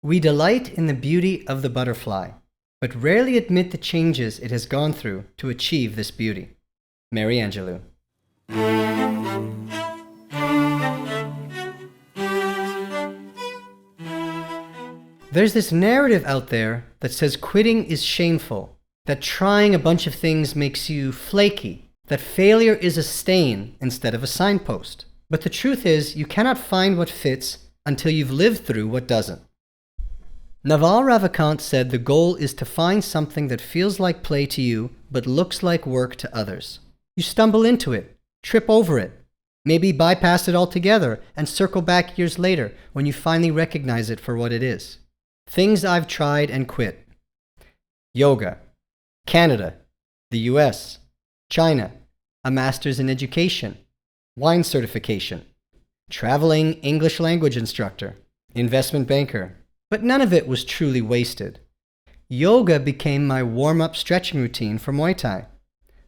We delight in the beauty of the butterfly, but rarely admit the changes it has gone through to achieve this beauty. Mary Angelou. There's this narrative out there that says quitting is shameful, that trying a bunch of things makes you flaky, that failure is a stain instead of a signpost. But the truth is, you cannot find what fits until you've lived through what doesn't. Naval said the goal is to find something that feels like play to you but looks like work to others. You stumble into it, trip over it, maybe bypass it altogether and circle back years later when you finally recognize it for what it is. Things I've tried and quit. Yoga, Canada, the US, China, a master's in education, wine certification, traveling English language instructor, investment banker. But none of it was truly wasted. Yoga became my warm-up stretching routine for Muay Thai.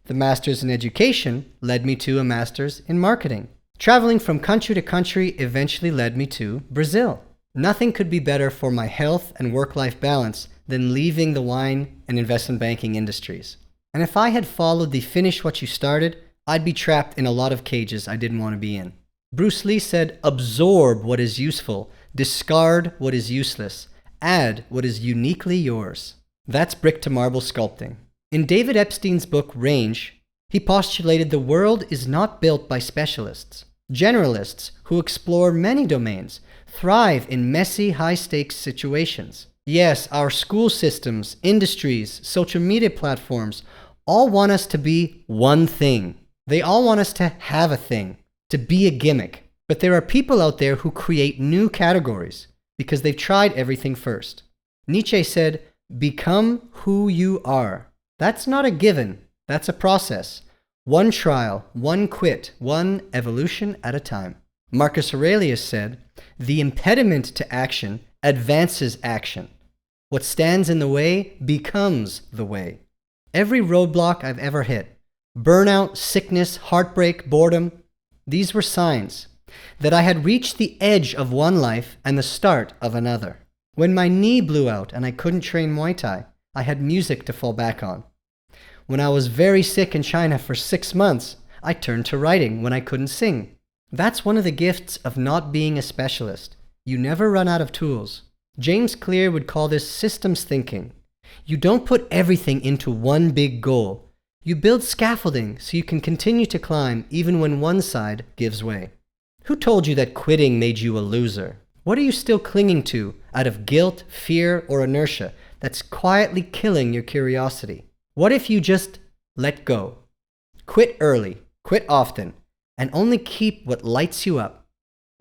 The master's in education led me to a master's in marketing. Traveling from country to country eventually led me to Brazil. Nothing could be better for my health and work-life balance than leaving the wine and investment banking industries. And if I had followed the finish what you started, I'd be trapped in a lot of cages I didn't want to be in. Bruce Lee said, absorb what is useful, discard what is useless, add what is uniquely yours. That's brick to marble sculpting. In David Epstein's book Range, he postulated the world is not built by specialists. Generalists who explore many domains thrive in messy, high-stakes situations. Yes, our school systems, industries, social media platforms all want us to be one thing. They all want us to have a thing, to be a gimmick. But there are people out there who create new categories because they've tried everything first. Nietzsche said, become who you are. That's not a given, that's a process. One trial, one quit, one evolution at a time. Marcus Aurelius said, the impediment to action advances action. What stands in the way becomes the way. Every roadblock I've ever hit, burnout, sickness, heartbreak, boredom, these were signs that I had reached the edge of one life and the start of another. When my knee blew out and I couldn't train Muay Thai, I had music to fall back on. When I was very sick in China for 6 months, I turned to writing when I couldn't sing. That's one of the gifts of not being a specialist. You never run out of tools. James Clear would call this systems thinking. You don't put everything into one big goal. You build scaffolding so you can continue to climb even when one side gives way. Who told you that quitting made you a loser? What are you still clinging to out of guilt, fear, or inertia that's quietly killing your curiosity? What if you just let go? Quit early, quit often, and only keep what lights you up.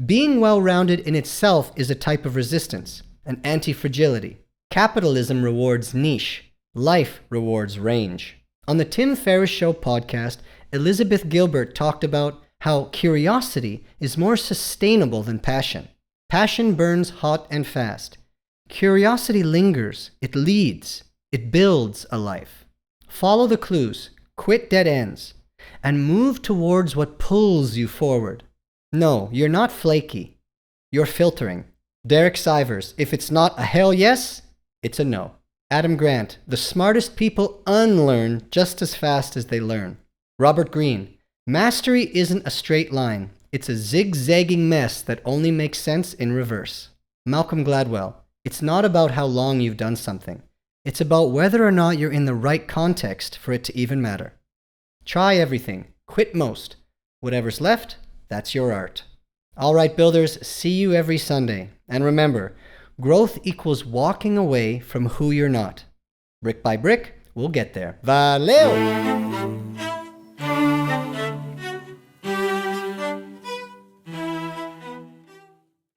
Being well-rounded in itself is a type of resistance, an anti-fragility. Capitalism rewards niche. Life rewards range. On the Tim Ferriss Show podcast, Elizabeth Gilbert talked about how curiosity is more sustainable than passion. Passion burns hot and fast. Curiosity lingers, it leads, it builds a life. Follow the clues, quit dead ends, and move towards what pulls you forward. No, you're not flaky. You're filtering. Derek Sivers, if it's not a hell yes, it's a no. Adam Grant, the smartest people unlearn just as fast as they learn. Robert Greene, mastery isn't a straight line. It's a zigzagging mess that only makes sense in reverse. Malcolm Gladwell, it's not about how long you've done something. It's about whether or not you're in the right context for it to even matter. Try everything. Quit most. Whatever's left, that's your art. All right, builders, see you every Sunday. And remember, growth equals walking away from who you're not. Brick by brick, we'll get there. Valeu!